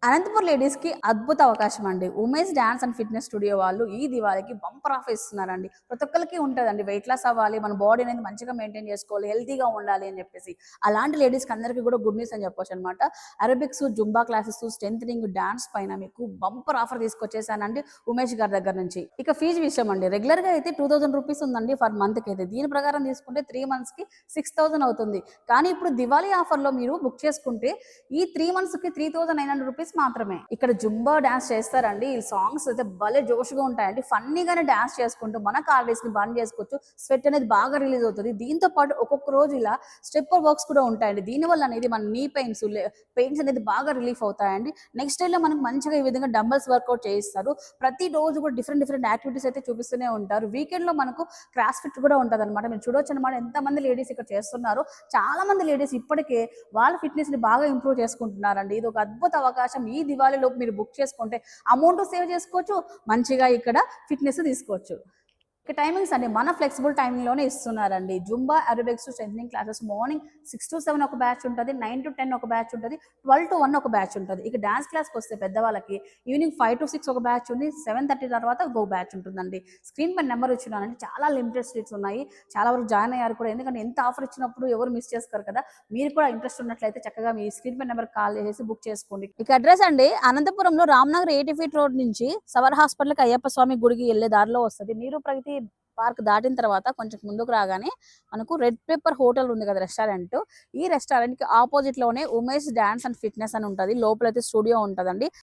Anantapur ladies కి అద్భుత అవకాశం అండి. Umesh dance and fitness studio వాళ్ళు ఈ దివాళీకి బంపర్ ఆఫర్ ఇస్తున్నారండి. ప్రతి ఒక్కరికి ఉంటదండి. వెయిట్ లాస్ అవ్వాలి, మన బాడీ అనేది మంచిగా మెయింటైన్ చేసుకోవాలి, హెల్తీగా ఉండాలి అని చెప్పేసి. అలాంటి లేడీస్‌కి అందరికీ కూడా గుడ్ న్యూస్ అని చెప్పొచ్చనమాట. అరబిక్స్, జుంబా క్లాసెస్, స్ట్రెంథెనింగ్, డాన్స్ పైన మీకు బంపర్ ఆఫర్ తీసుకొచ్చేసానండి ఉమేష్ గారి దగ్గర నుంచి. ఇక ఫీజు విషయం అండి. రెగ్యులర్‌గా అయితే 2000 రూపీస్ ఉందండి ఫర్ మంత్‌కి అయితే. దీని ప్రకారం తీసుకుంటే 3 మంత్స్‌కి 6000 అవుతుంది. కానీ ఇప్పుడు దివాళీ ఆఫర్‌లో మీరు బుక్ చేసుకుంటే ఈ 3 మంత్స్‌కి 3900 రూపీస్ మాత్రమే. ఇక్కడ జుంబా డాన్స్ చేస్తారండి. ఈ సాంగ్స్ అయితే భలే జోష్‌గా ఉంటాయండి. ఫన్నీగానే డాన్స్ చేసుకుంటూ మన క్యాలరీస్‌ని బర్న్ చేసుకోవచ్చు. స్వెట్ అనేది బాగా రిలీజ్ అవుతది. దీంతో పాటు ఒక్కొక్క రోజు ఇలా స్టెప్పర్ వర్క్స్ కూడా ఉంటాయండి. దీనివల్ల అనేది మన నీ పెయిన్స్ అనేది బాగా రిలీఫ్ అవుతాయండి. నెక్స్ట్ డేలో మనకు మంచిగా ఈ విధంగా డంబెల్స్ వర్కౌట్ చేయిస్తారు. ప్రతి రోజు కూడా డిఫరెంట్ యాక్టివిటీస్ అయితే చూపిస్తూనే ఉంటారు. వీకెండ్‌లో మనకు క్రాస్ ఫిట్ కూడా ఉంటదన్నమాట. మీరు చూడొచ్చన్నమాట ఎంతమంది లేడీస్ ఇక్కడ చేస్తున్నారో. చాలా మంది లేడీస్ ఇప్పటికే వాళ్ళ ఫిట్‌నెస్‌ని బాగా ఇంప్రూవ్ చేసుకుంటున్నారండి. ఇది ఒక అద్భుత అవకాశం. ఈ దివాళీలోపు మీరు బుక్ చేసుకుంటే అమౌంట్ సేవ్ చేసుకోవచ్చు. మంచిగా ఇక్కడ ఫిట్‌నెస్ తీసుకోవచ్చు. ఇక టైమింగ్స్ అండి మన ఫ్లెక్సిబుల్ టైమింగ్‌లోనే ఇస్తున్నారండి. Zumba, aerobics, strengthening classes morning 6-7 ఒక బ్యాచ్ ఉంటది. 9-10 ఒక బ్యాచ్ ఉంటది. 12-1 ఒక బ్యాచ్ ఉంటది. ఇక డాన్స్ క్లాస్‌కొస్తే పెద్దవాళ్ళకి ఈవినింగ్ 5-6 ఒక బ్యాచ్ ఉంది. 7:30 తర్వాత ఇంకో బ్యాచ్ ఉంటుందండి. స్క్రీన్ పైన నెంబర్ ఇచ్చున్నానండి. చాలా లిమిటెడ్ సీట్స్ ఉన్నాయి. చాలా వరకు జాయిన్ అయ్యారు కూడా. ఎందుకంటే ఎంత ఆఫర్ ఇచ్చినప్పుడు ఎవరు మిస్ చేసుకోరు కదా! మీరు కూడా ఇంట్రెస్ట్ ఉన్నట్లయితే చక్కగా మీ స్క్రీన్ పైన నెంబర్‌కి కాల్ చేసేసి బుక్ చేసుకోండి. ఇక అడ్రెస్ అండి అనంతపురంలో రామ్‌నగర్ 80 ఫీట్ రోడ్ నుంచి సవర్ హాస్పిటల్‌కి అయ్యప్ప స్వామి గుడికి ఎళ్ళే దారిలో వస్తది. నీరు ప్రగతి పార్క్ దాటిన తర్వాత కొంచెం ముందుకు రాగానే మనకు రెడ్ పెప్పర్ హోటల్ ఉంది కదా రెస్టారెంట్. ఈ రెస్టారెంట్‌కి ఆపోజిట్‌లోనే ఉమేష్ డాన్స్ అండ్ ఫిట్నెస్ అని ఉంటది. లోపలైతే స్టూడియో ఉంటదండి.